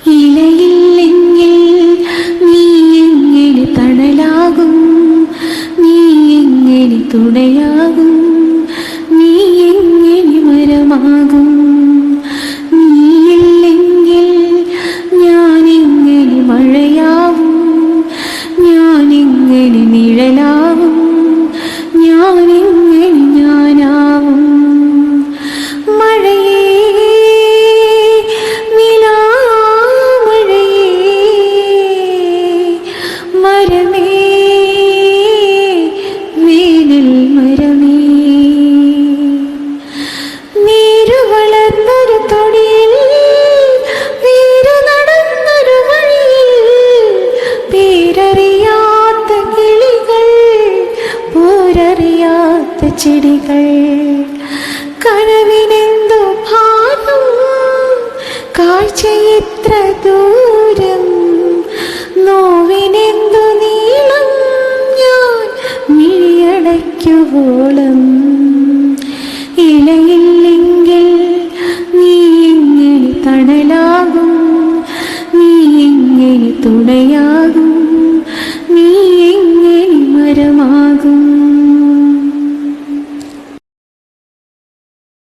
ഇലയില്ലെങ്കിൽ നീ എങ്ങനെ തണലാകും, നീ എങ്ങനെ തുണയാകും, നീ എങ്ങനെ മരമാകും. നീയില്ലെങ്കിൽ ഞാനെങ്ങനെ മഴയാവും, ഞാനെങ്ങനെ നിഴലാവും, ഞാനെങ്ങനെ ഞാനാവും. മഴയേ നിലാമഴയേ, മരമേ വേനൽ മരമേ, നീരു വളർന്നൊരു തൊടിയിൽ, വീരു നടന്നൊരു വഴിയിൽ, പേരറിയാത്ത കിളികൾ, പോരറിയാത്ത ചെടികൾ. കനവിനെന്തു ഭാരം, കാഴ്ചയെത്ര ദൂരം, നോവിനെന്തു നീളം, ഞാൻ മിഴിയടയ്ക്കുവോളം. ഇലയില്ലെങ്കിൽ നീ എങ്ങനെ തണലാകും, നീ എങ്ങനെ തുണയാകും.